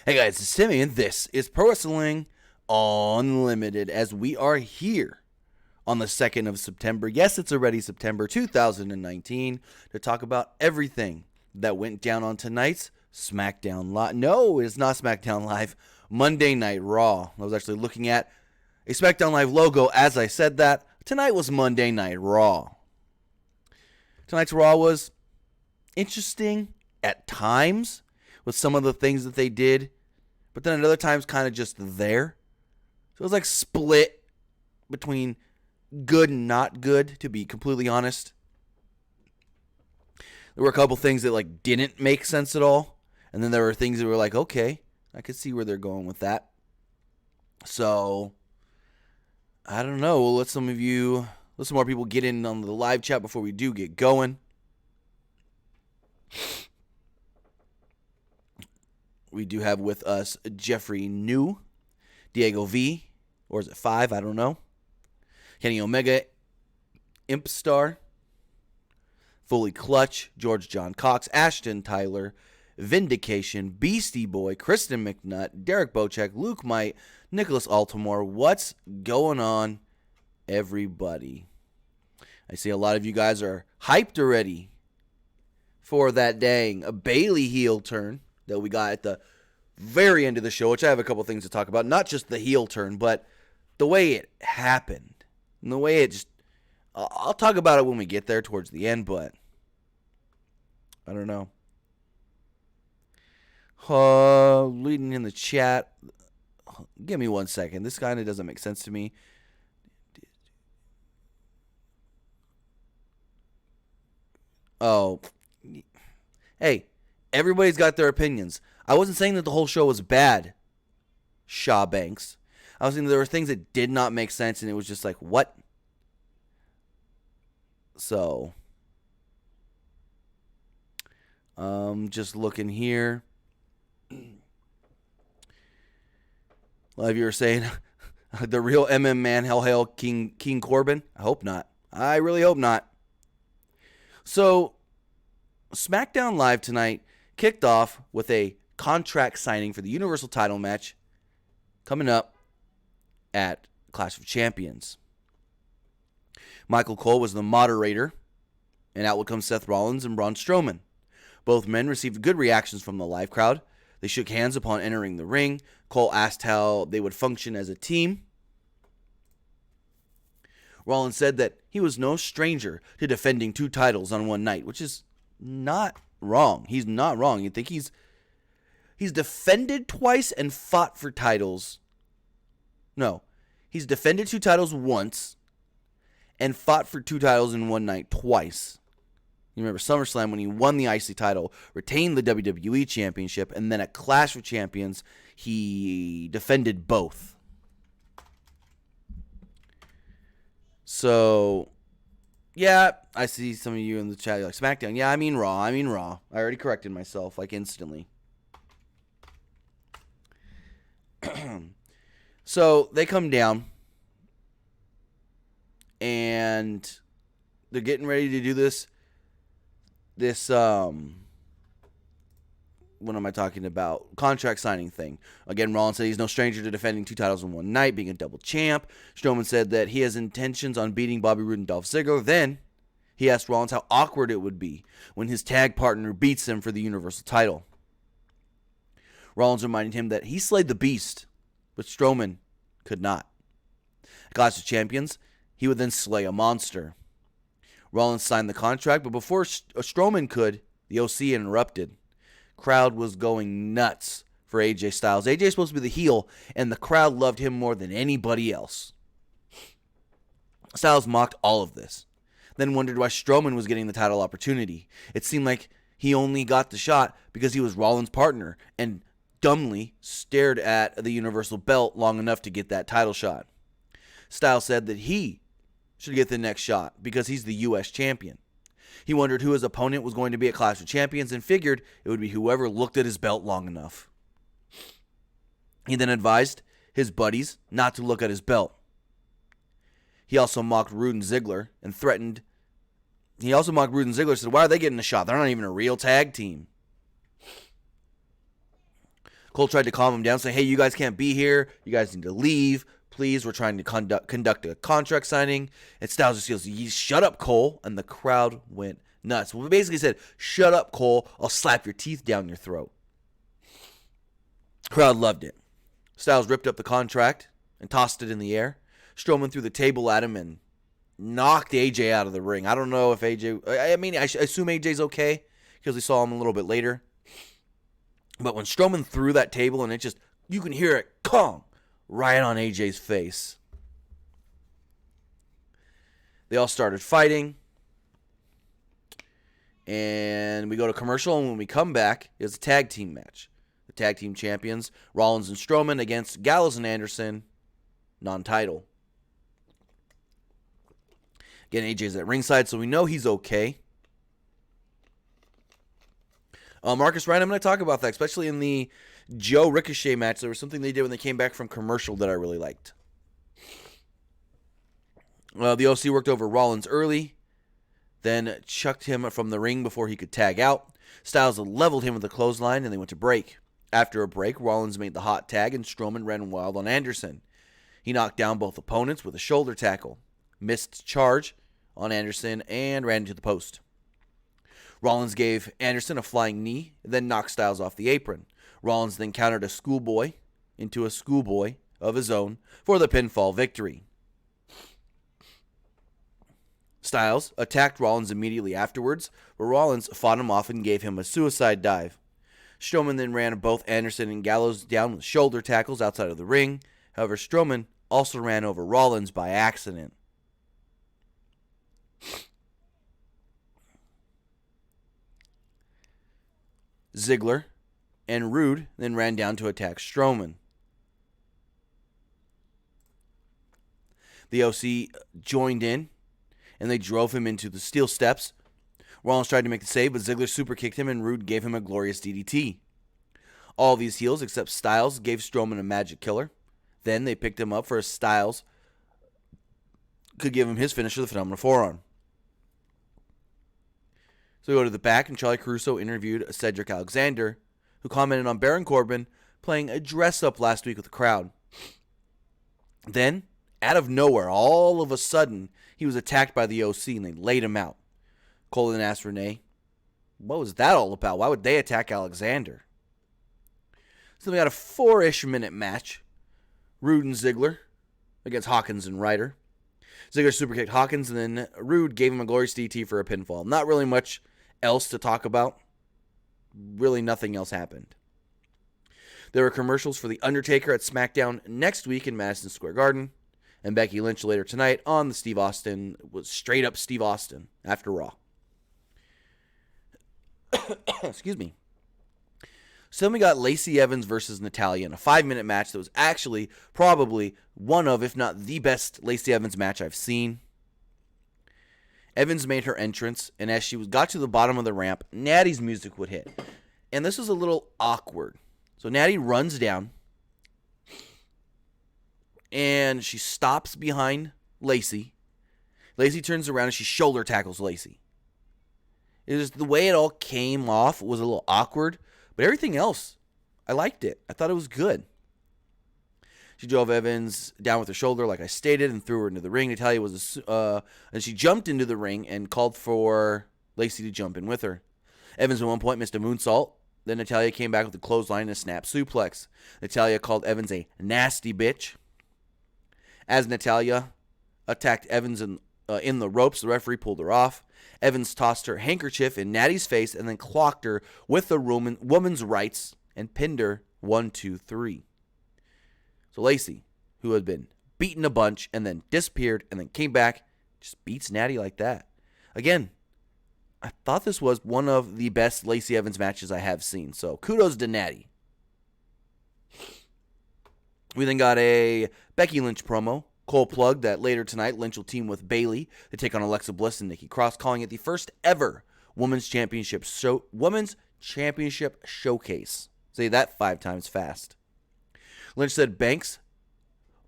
Hey guys, it's Timmy, and this is Pro Wrestling Unlimited as we are here on the 2nd of September. Yes, it's already September 2019 to talk about everything that went down on tonight's SmackDown Live. No, it's not SmackDown Live. Monday Night Raw. I was actually looking at a SmackDown Live logo as I said that. Tonight was Monday Night Raw. Tonight's Raw was interesting at times with some of the things that they did, but then at other times kind of just there. So it was like split between good and not good, to be completely honest. There were a couple things that like didn't make sense at all, and then there were things that were like, okay, I could see where they're going with that. So I don't know. We'll let some more people get in on the live chat before we do get going. We do have with us Jeffrey New, Diego V, or is it 5? I don't know. Kenny Omega, Imp Star, Fully Clutch, George John Cox, Ashton Tyler, Vindication, Beastie Boy, Kristen McNutt, Derek Bocek, Luke Might, Nicholas Altamore. What's going on, everybody? I see a lot of you guys are hyped already for that dang a Bayley heel turn that we got at the very end of the show, which I have a couple things to talk about. Not just the heel turn, but the way it happened. And the way it just... I'll talk about it when we get there towards the end, but... I don't know. Leading in the chat. Give me 1 second. This kind of doesn't make sense to me. Oh. Hey, everybody's got their opinions. I wasn't saying that the whole show was bad, Shaw Banks. I was saying there were things that did not make sense, and it was just like, what? So, just looking here. A lot of you are saying the real MM man, hell hail King Corbin. I hope not. I really hope not. So, SmackDown Live tonight kicked off with a contract signing for the Universal title match coming up at Clash of Champions. Michael Cole was the moderator, and out would come Seth Rollins and Braun Strowman. Both men received good reactions from the live crowd. They shook hands upon entering the ring. Cole asked how they would function as a team. Rollins said that he was no stranger to defending 2 titles on one night, which is not wrong. He's not wrong. You think he's defended twice and fought for titles. No, he's defended 2 titles once and fought for 2 titles in one night twice. You remember SummerSlam when he won the IC title, retained the WWE Championship, and then at Clash of Champions, he defended both. So, yeah, I see some of you in the chat like, SmackDown. Yeah, I mean Raw. I already corrected myself, like, instantly. So, they come down, and they're getting ready to do this, what am I talking about? Contract signing thing. Again, Rollins said he's no stranger to defending 2 titles in one night, being a double champ. Strowman said that he has intentions on beating Bobby Roode and Dolph Ziggler. Then, he asked Rollins how awkward it would be when his tag partner beats him for the Universal title. Rollins reminded him that he slayed the Beast, but Strowman could not. At Clash of Champions, he would then slay a monster. Rollins signed the contract, but before Strowman could, the OC interrupted. Crowd was going nuts for AJ Styles. AJ is supposed to be the heel, and the crowd loved him more than anybody else. Styles mocked all of this, then wondered why Strowman was getting the title opportunity. It seemed like he only got the shot because he was Rollins' partner, and dumbly stared at the Universal belt long enough to get that title shot. Styles said that he should get the next shot because he's the U.S. champion. He wondered who his opponent was going to be at Clash of Champions and figured it would be whoever looked at his belt long enough. He then advised his buddies not to look at his belt. He also mocked Roode and Ziggler and threatened. He also mocked Roode and Ziggler, said, why are they getting a shot? They're not even a real tag team. Cole tried to calm him down, saying, hey, you guys can't be here. You guys need to leave. Please, we're trying to conduct a contract signing. And Styles just goes, shut up, Cole. And the crowd went nuts. Well, we basically said, shut up, Cole. I'll slap your teeth down your throat. Crowd loved it. Styles ripped up the contract and tossed it in the air. Strowman threw the table at him and knocked AJ out of the ring. I don't know if AJ... I assume AJ's okay because we saw him a little bit later. But when Strowman threw that table and it just... You can hear it, Kong, right on AJ's face. They all started fighting. And we go to commercial, and when we come back, it's a tag team match. The tag team champions, Rollins and Strowman against Gallows and Anderson, non-title. Again, AJ's at ringside, so we know he's okay. Marcus Ryan, I'm going to talk about that, especially in the Joe Ricochet match. There was something they did when they came back from commercial that I really liked. The OC worked over Rollins early, then chucked him from the ring before he could tag out. Styles leveled him with a clothesline, and they went to break. After a break, Rollins made the hot tag, and Strowman ran wild on Anderson. He knocked down both opponents with a shoulder tackle, missed charge on Anderson, and ran into the post. Rollins gave Anderson a flying knee, then knocked Styles off the apron. Rollins then countered a schoolboy into a schoolboy of his own for the pinfall victory. Styles attacked Rollins immediately afterwards, where Rollins fought him off and gave him a suicide dive. Strowman then ran both Anderson and Gallows down with shoulder tackles outside of the ring. However, Strowman also ran over Rollins by accident. Ziggler and Rude then ran down to attack Strowman. The OC joined in, and they drove him into the steel steps. Rollins tried to make the save, but Ziggler superkicked him, and Rude gave him a glorious DDT. All these heels, except Styles, gave Strowman a magic killer. Then they picked him up for a Styles could give him his finisher, the Phenomenal Forearm. So we go to the back, and Charlie Caruso interviewed Cedric Alexander, who commented on Baron Corbin playing a dress-up last week with the crowd. Then, out of nowhere, all of a sudden, he was attacked by the OC, and they laid him out. Cole then asked Renee, what was that all about? Why would they attack Alexander? So we got a 4-ish minute match. Rude and Ziggler against Hawkins and Ryder. Ziggler superkicked Hawkins, and then Rude gave him a glorious DT for a pinfall. Not really much else to talk about. Really nothing else happened. There were commercials for The Undertaker at SmackDown next week in Madison Square Garden, and Becky Lynch later tonight on the Steve Austin, was straight up Steve Austin after Raw. Excuse me. So then we got Lacey Evans versus Natalya in a 5-minute match that was actually probably one of, if not the best Lacey Evans match I've seen. Evans made her entrance, and as she got to the bottom of the ramp, Natty's music would hit. And this was a little awkward. So Natty runs down, and she stops behind Lacy. Lacy turns around, and she shoulder tackles Lacy. It was the way it all came off was a little awkward, but everything else, I liked it. I thought it was good. She drove Evans down with her shoulder, like I stated, and threw her into the ring. Natalya and she jumped into the ring and called for Lacy to jump in with her. Evans at one point missed a moonsault. Then Natalya came back with a clothesline and a snap suplex. Natalya called Evans a nasty bitch. As Natalya attacked Evans in the ropes, the referee pulled her off. Evans tossed her handkerchief in Natty's face and then clocked her with the woman's rights and pinned her 1, 2, 3. So Lacy, who had been beaten a bunch and then disappeared and then came back, just beats Natty like that. Again, I thought this was one of the best Lacey Evans matches I have seen. So kudos to Natty. We then got a Becky Lynch promo. Cole plugged that later tonight, Lynch will team with Bayley to take on Alexa Bliss and Nikki Cross, calling it the first ever Women's Championship Showcase. Say that 5 times fast. Lynch said Banks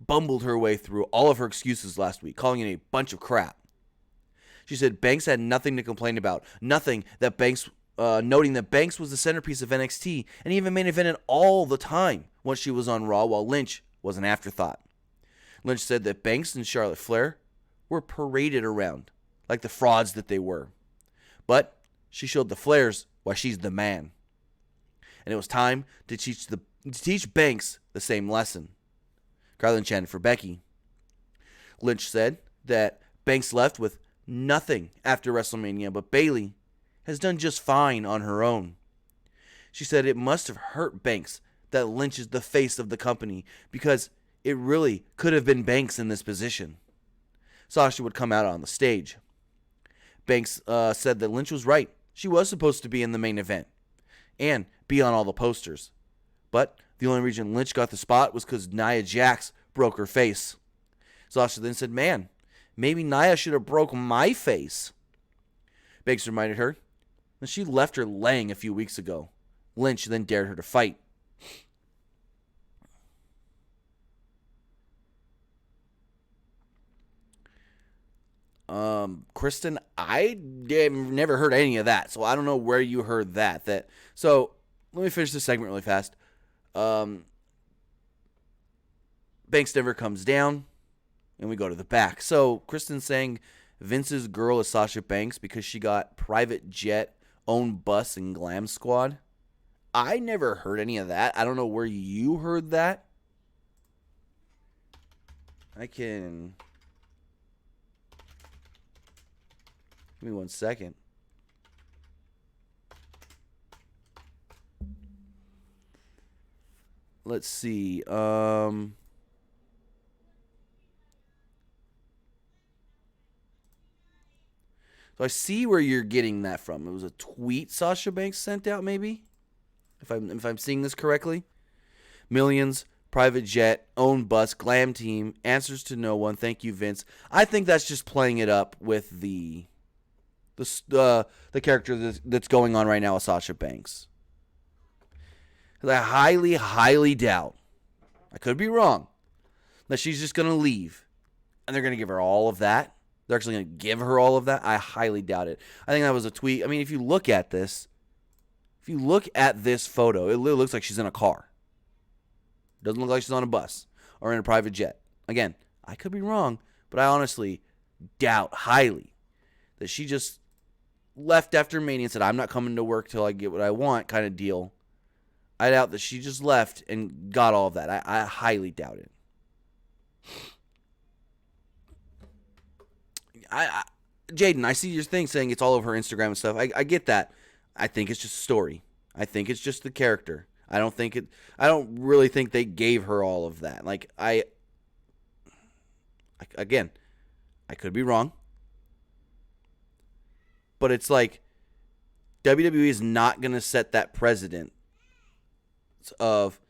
bumbled her way through all of her excuses last week, calling it a bunch of crap. She said Banks had nothing to complain about, nothing that Banks noting that Banks was the centerpiece of NXT and even main evented all the time once she was on Raw, while Lynch was an afterthought. Lynch said that Banks and Charlotte Flair were paraded around like the frauds that they were. But she showed the Flairs why she's the man. And it was time to teach Banks the same lesson. Garland chanted for Becky. Lynch said that Banks left with nothing after WrestleMania, but Bayley has done just fine on her own. She said it must have hurt Banks that Lynch is the face of the company, because it really could have been Banks in this position. Sasha would come out on the stage. Banks said that Lynch was right. She was supposed to be in the main event and be on all the posters. But the only reason Lynch got the spot was because Nia Jax broke her face. Sasha then said, man, maybe Nia should have broke my face. Banks reminded her that she left her laying a few weeks ago. Lynch then dared her to fight. Kristen, I never heard any of that, so I don't know where you heard that. So let me finish this segment really fast. Banks never comes down, and we go to the back. So Kristen's saying Vince's girl is Sasha Banks because she got private jet, own bus, and glam squad. I never heard any of that. I don't know where you heard that. Give me 1 second. Let's see. So I see where you're getting that from. It was a tweet Sasha Banks sent out, maybe, if I'm seeing this correctly. Millions, private jet, own bus, glam team, answers to no one. Thank you, Vince. I think that's just playing it up with the character that's going on right now with Sasha Banks. I highly, highly doubt, I could be wrong, that she's just going to leave and they're going to give her all of that. They're actually going to give her all of that. I highly doubt it. I think that was a tweet. I mean, if you look at this photo, it looks like she's in a car. It doesn't look like she's on a bus or in a private jet. Again, I could be wrong, but I honestly doubt highly that she just left after Mania and said, I'm not coming to work till I get what I want kind of deal. I doubt that she just left and got all of that. I highly doubt it. Jaden, I see your thing saying it's all over her Instagram and stuff. I get that. I think it's just a story. I think it's just the character. I don't really think they gave her all of that. Again, I could be wrong. But it's like WWE is not going to set that precedent of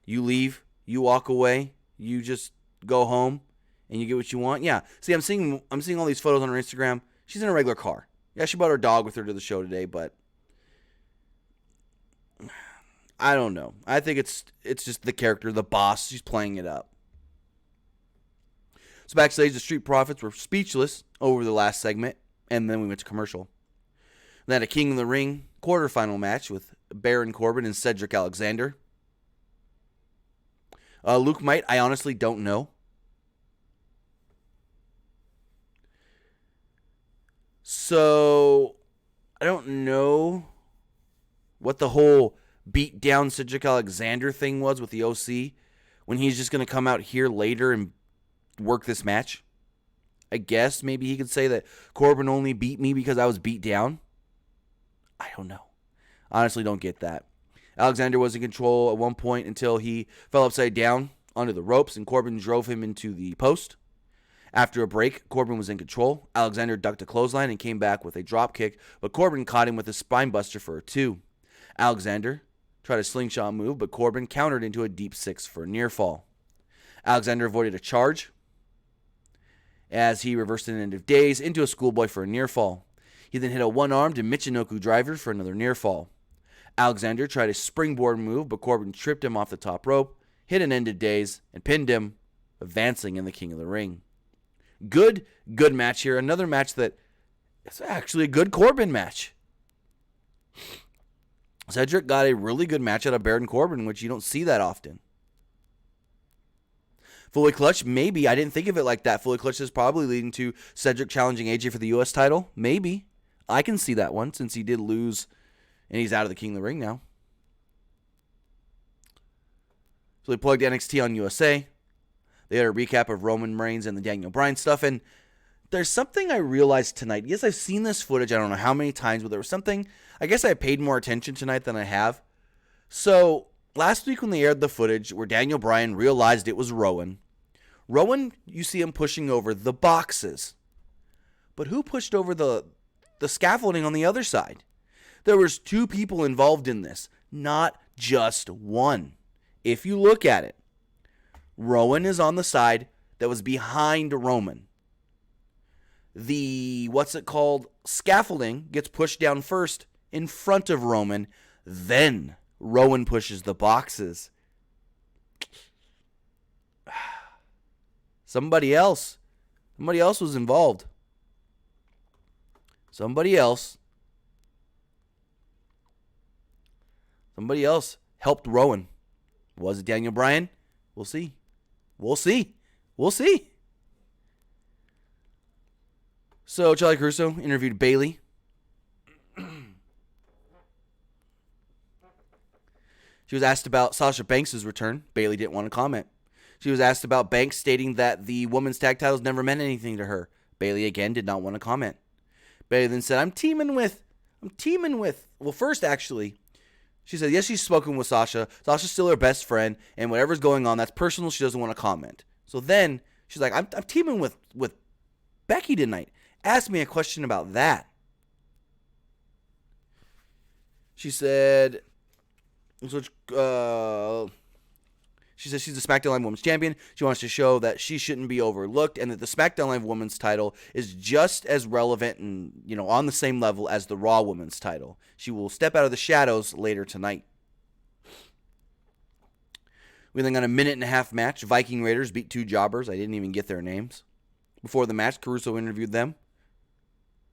you leave, you walk away, you just go home, and you get what you want. Yeah. See, I'm seeing all these photos on her Instagram. She's in a regular car. Yeah, she brought her dog with her to the show today, but I don't know. I think it's just the character, the boss. She's playing it up. So backstage, the Street Profits were speechless over the last segment, and then we went to commercial. Then a King of the Ring quarterfinal match with Baron Corbin and Cedric Alexander. Luke might, I honestly don't know. So, I don't know what the whole beat down Cedric Alexander thing was with the OC when he's just going to come out here later and work this match. I guess maybe he could say that Corbin only beat me because I was beat down. I don't know. Honestly, don't get that. Alexander was in control at one point until he fell upside down onto the ropes and Corbin drove him into the post. After a break, Corbin was in control. Alexander ducked a clothesline and came back with a drop kick, but Corbin caught him with a spinebuster for a 2. Alexander tried a slingshot move, but Corbin countered into a deep 6 for a near fall. Alexander avoided a charge as he reversed an end of days into a schoolboy for a near fall. He then hit a one-armed Michinoku driver for another near fall. Alexander tried a springboard move, but Corbin tripped him off the top rope, hit an end of days, and pinned him, advancing in the King of the Ring. Good match here. Another match that is actually a good Corbin match. Cedric got a really good match out of Baron Corbin, which you don't see that often. Fully Clutch, maybe. I didn't think of it like that. Fully Clutch is probably leading to Cedric challenging AJ for the U.S. title. Maybe. I can see that one since he did lose and he's out of the King of the Ring now. So they plugged NXT on USA. They had a recap of Roman Reigns and the Daniel Bryan stuff. And there's something I realized tonight. Yes, I've seen this footage. I don't know how many times, but there was something. I guess I paid more attention tonight than I have. So last week when they aired the footage where Daniel Bryan realized it was Rowan, you see him pushing over the boxes. But who pushed over the scaffolding on the other side? There was 2 people involved in this, not just one. If you look at it, Rowan is on the side that was behind Roman. The, scaffolding gets pushed down first in front of Roman. Then Rowan pushes the boxes. Somebody else was involved. Somebody else helped Rowan. Was it Daniel Bryan? We'll see. So Charlie Caruso interviewed Bayley. She was asked about Sasha Banks' return. Bayley didn't want to comment. She was asked about Banks, stating that the women's tag titles never meant anything to her. Bayley again did not want to comment. Bayley then said, I'm teaming with. Well, first, actually, she said, yes, she's spoken with Sasha. Sasha's still her best friend, and whatever's going on, that's personal. She doesn't want to comment. So then she's like, I'm teaming with Becky tonight. Ask me a question about that. She said, she says she's the SmackDown Live Women's Champion. She wants to show that she shouldn't be overlooked and that the SmackDown Live Women's title is just as relevant and, on the same level as the Raw Women's title. She will step out of the shadows later tonight. We then got a 1.5-minute match. Viking Raiders beat 2 jobbers. I didn't even get their names. Before the match, Caruso interviewed them.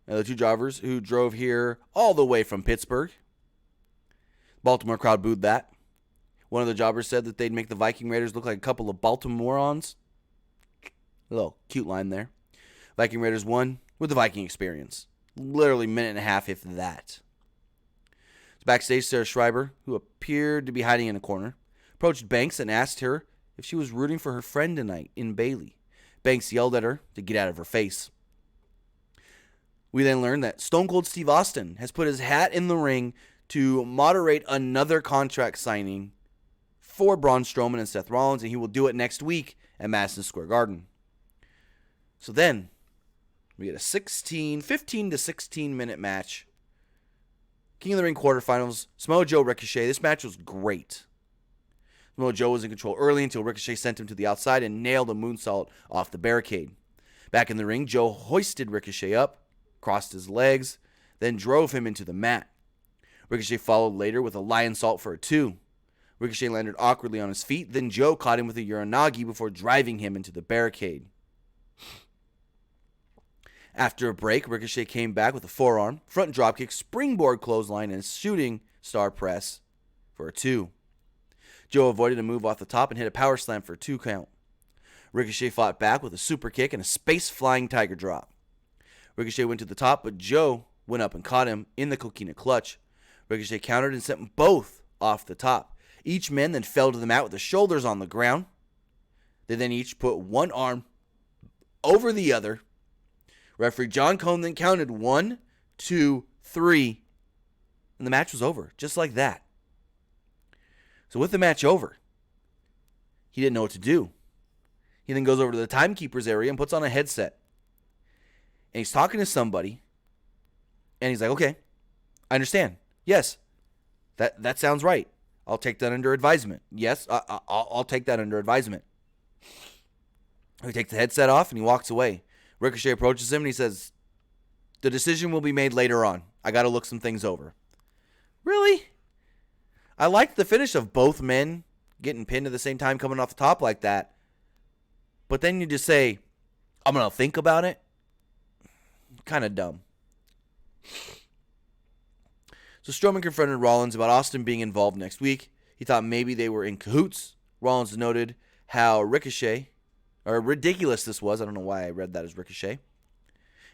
The 2 jobbers who drove here all the way from Pittsburgh. Baltimore crowd booed that. One of the jobbers said that they'd make the Viking Raiders look like a couple of Baltimoreans. A little cute line there. Viking Raiders won with the Viking experience. Literally 1.5 minutes, if that. So backstage, Sarah Schreiber, who appeared to be hiding in a corner, approached Banks and asked her if she was rooting for her friend tonight in Bayley. Banks yelled at her to get out of her face. We then learned that Stone Cold Steve Austin has put his hat in the ring to moderate another contract signing for Braun Strowman and Seth Rollins, and he will do it next week at Madison Square Garden. So then, we get a 15 to 16-minute match. King of the Ring quarterfinals, Samoa Joe, Ricochet. This match was great. Samoa Joe was in control early until Ricochet sent him to the outside and nailed a moonsault off the barricade. Back in the ring, Joe hoisted Ricochet up, crossed his legs, then drove him into the mat. Ricochet followed later with a lion salt for a 2. Ricochet landed awkwardly on his feet, then Joe caught him with a Uranagi before driving him into the barricade. After a break, Ricochet came back with a forearm, front dropkick, springboard clothesline, and shooting star press for a 2. Joe avoided a move off the top and hit a power slam for a 2 count. Ricochet fought back with a super kick and a space flying tiger drop. Ricochet went to the top, but Joe went up and caught him in the coquina clutch. Ricochet countered and sent them both off the top. Each man then fell to the mat with their shoulders on the ground. They then each put one arm over the other. Referee John Cone then counted 1, 2, 3, and the match was over, just like that. So with the match over, he didn't know what to do. He then goes over to the timekeeper's area and puts on a headset. And he's talking to somebody, and he's like, okay, I understand. Yes, that sounds right. I'll take that under advisement. Yes, I'll take that under advisement. He takes the headset off and he walks away. Ricochet approaches him and he says, the decision will be made later on. I got to look some things over. Really? I liked the finish of both men getting pinned at the same time coming off the top like that. But then you just say, I'm going to think about it. Kind of dumb. So Strowman confronted Rollins about Austin being involved next week. He thought maybe they were in cahoots. Rollins noted how ridiculous this was. I don't know why I read that as Ricochet.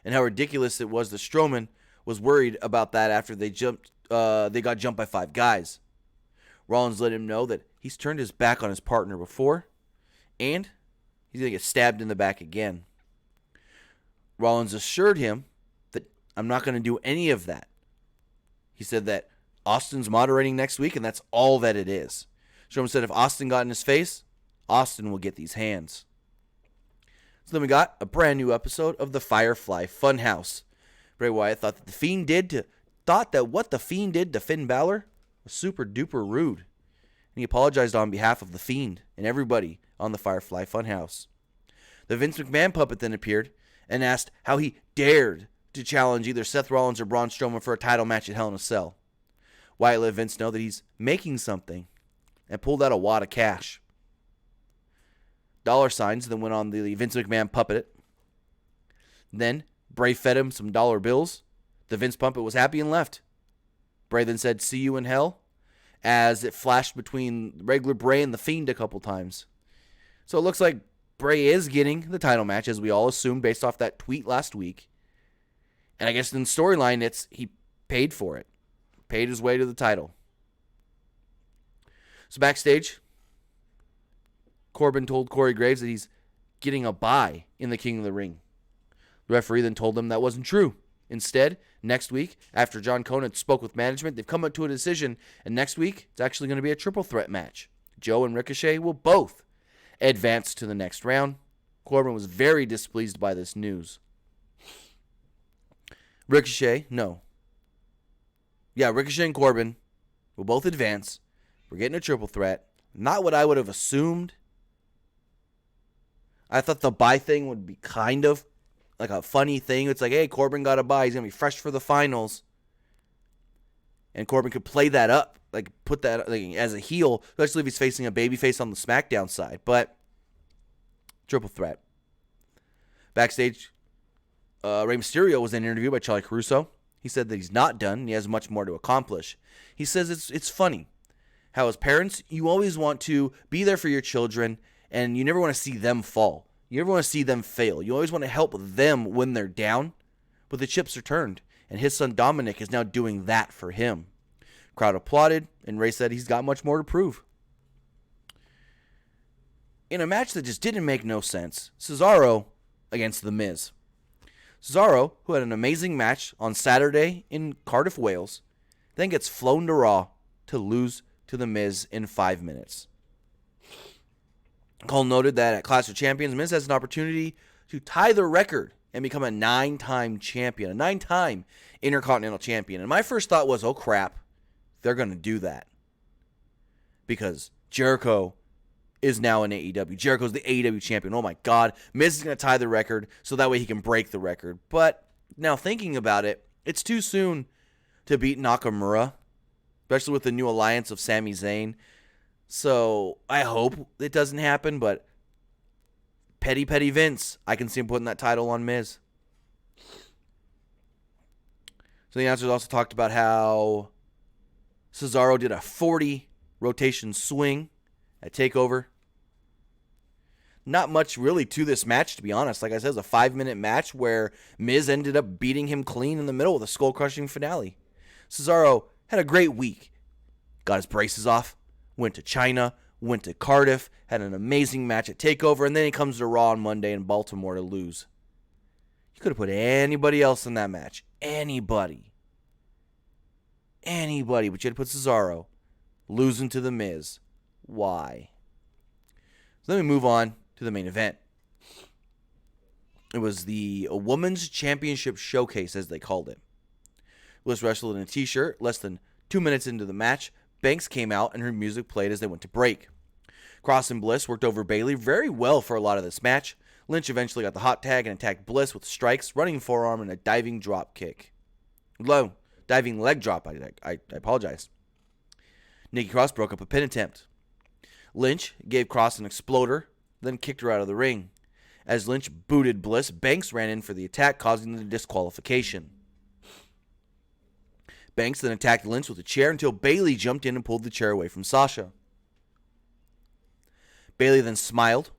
And how ridiculous it was that Strowman was worried about that after they got jumped by 5 guys. Rollins let him know that he's turned his back on his partner before, and he's going to get stabbed in the back again. Rollins assured him that I'm not going to do any of that. He said that Austin's moderating next week, and that's all that it is. Strowman said if Austin got in his face, Austin will get these hands. So then we got a brand new episode of the Firefly Funhouse. Bray Wyatt thought that what the Fiend did to Finn Balor was super duper rude. And he apologized on behalf of the Fiend and everybody on the Firefly Funhouse. The Vince McMahon puppet then appeared and asked how he dared to challenge either Seth Rollins or Braun Strowman for a title match at Hell in a Cell. Wyatt let Vince know that he's making something and pulled out a wad of cash. Dollar signs then went on the Vince McMahon puppet. Then Bray fed him some dollar bills. The Vince puppet was happy and left. Bray then said, "See you in hell," as it flashed between regular Bray and the Fiend a couple times. So it looks like Bray is getting the title match, as we all assumed based off that tweet last week. And I guess in the storyline, he paid for it. Paid his way to the title. So backstage, Corbin told Corey Graves that he's getting a bye in the King of the Ring. The referee then told him that wasn't true. Instead, next week, after John Cone had spoke with management, they've come up to a decision, and next week, it's actually going to be a triple threat match. Joe and Ricochet will both advance to the next round. Corbin was very displeased by this news. Ricochet and Corbin will both advance. We're getting a triple threat. Not what I would have assumed. I thought the bye thing would be kind of like a funny thing. It's like, hey, Corbin got a bye. He's going to be fresh for the finals. And Corbin could play that up, like put that as a heel, especially if he's facing a babyface on the SmackDown side. But triple threat. Backstage, Rey Mysterio was in an interview by Charlie Caruso. He said that he's not done and he has much more to accomplish. He says it's funny how as parents, you always want to be there for your children and you never want to see them fall. You never want to see them fail. You always want to help them when they're down, but the chips are turned, and his son Dominic is now doing that for him. Crowd applauded, and Rey said he's got much more to prove. In a match that just didn't make no sense, Cesaro against The Miz. Cesaro, who had an amazing match on Saturday in Cardiff, Wales, then gets flown to Raw to lose to The Miz in 5 minutes. Cole noted that at Clash of Champions, Miz has an opportunity to tie the record and become a 9-time champion, a 9-time Intercontinental Champion. And my first thought was, oh crap, they're going to do that. Because Jericho is now in AEW. Jericho's the AEW champion. Oh my God. Miz is going to tie the record so that way he can break the record. But now thinking about it, it's too soon to beat Nakamura, especially with the new alliance of Sami Zayn. So I hope it doesn't happen, but petty Vince, I can see him putting that title on Miz. So the announcers also talked about how Cesaro did a 40 rotation swing at TakeOver. Not much really to this match, to be honest. Like I said, it was a 5-minute match where Miz ended up beating him clean in the middle with a skull-crushing finale. Cesaro had a great week. Got his braces off. Went to China, went to Cardiff, had an amazing match at TakeOver, and then he comes to Raw on Monday in Baltimore to lose. You could have put anybody else in that match. Anybody. But you had to put Cesaro losing to The Miz. Why? So then we move on to the main event. It was the Women's Championship Showcase, as they called it. Bliss wrestled in a t-shirt. Less than 2 minutes into the match, Banks came out and her music played as they went to break. Cross and Bliss worked over Bayley very well for a lot of this match. Lynch eventually got the hot tag and attacked Bliss with strikes, running forearm, and a diving drop kick. Diving leg drop, I apologize. Nikki Cross broke up a pin attempt. Lynch gave Cross an exploder, then kicked her out of the ring. As Lynch booted Bliss, Banks ran in for the attack, causing the disqualification. Banks then attacked Lynch with a chair until Bayley jumped in and pulled the chair away from Sasha. Bayley then smiled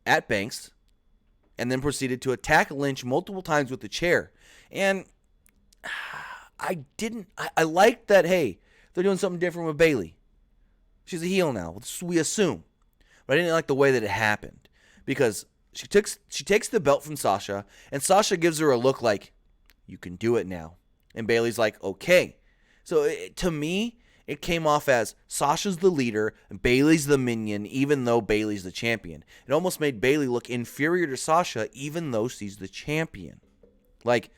at Banks and then proceeded to attack Lynch multiple times with the chair. And I liked that, hey, they're doing something different with Bayley. She's a heel now, we assume. But I didn't like the way that it happened because she takes the belt from Sasha, and Sasha gives her a look like, you can do it now. And Bayley's like, okay. So to me, it came off as Sasha's the leader and Bayley's the minion, even though Bayley's the champion. It almost made Bayley look inferior to Sasha, even though she's the champion. Like,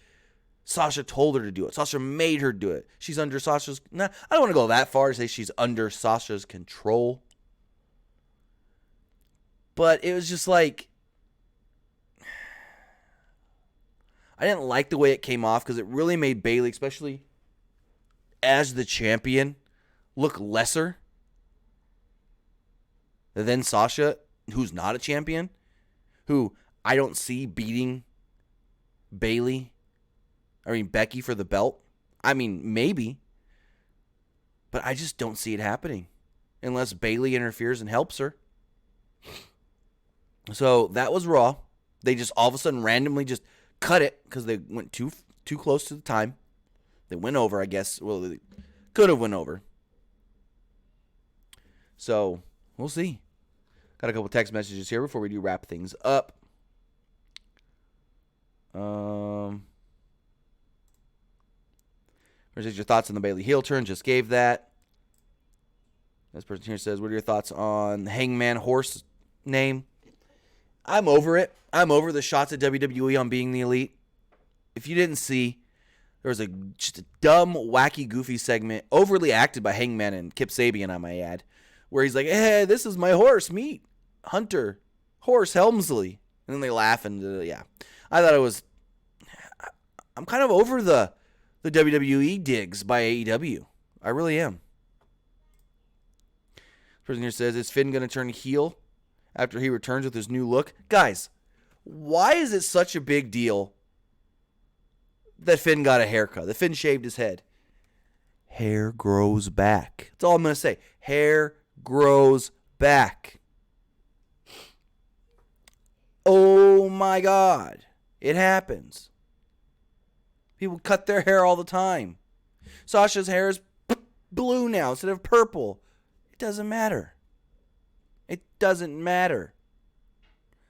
Sasha told her to do it. Sasha made her do it. She's under Sasha's... I don't want to go that far to say she's under Sasha's control. But it was just like... I didn't like the way it came off because it really made Bayley, especially as the champion, look lesser than Sasha, who's not a champion, who I don't see beating Becky for the belt. I mean, maybe, but I just don't see it happening unless Bayley interferes and helps her. So that was Raw. They just all of a sudden randomly just cut it because they went too close to the time. They went over, I guess. Well, they could have went over. So we'll see. Got a couple text messages here before we do wrap things up. Where's your thoughts on the Bayley heel turn? Just gave that. This person here says, what are your thoughts on the Hangman Horse name? I'm over it. I'm over the shots at WWE on being the elite. If you didn't see, there was just a dumb, wacky, goofy segment, overly acted by Hangman and Kip Sabian, I might add, where he's like, hey, this is my horse, meet Hunter, Horse Helmsley. And then they laugh and, yeah. I thought it was, I'm kind of over the WWE digs by AEW. I really am. This person here says, is Finn going to turn heel after he returns with his new look? Guys, why is it such a big deal that Finn got a haircut, that Finn shaved his head? Hair grows back. That's all I'm going to say. Hair grows back. Oh my God. It happens. People cut their hair all the time. Sasha's hair is blue now instead of purple. It doesn't matter. It doesn't matter.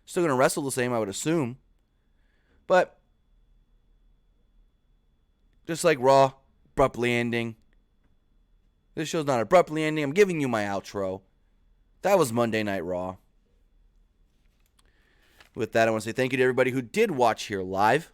Still going to wrestle the same, I would assume. But just like Raw, abruptly ending. This show's not abruptly ending. I'm giving you my outro. That was Monday Night Raw. With that, I want to say thank you to everybody who did watch here live,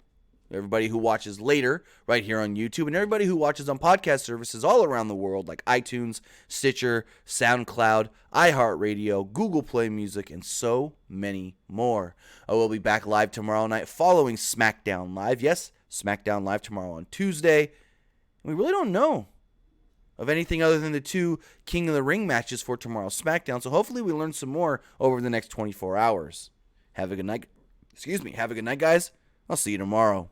everybody who watches later right here on YouTube, and everybody who watches on podcast services all around the world like iTunes, Stitcher, SoundCloud, iHeartRadio, Google Play Music, and so many more. I will be back live tomorrow night following SmackDown Live. Yes, SmackDown Live tomorrow on Tuesday. We really don't know of anything other than the 2 King of the Ring matches for tomorrow's SmackDown, so hopefully we learn some more over the next 24 hours. Have a good night. Have a good night, guys. I'll see you tomorrow.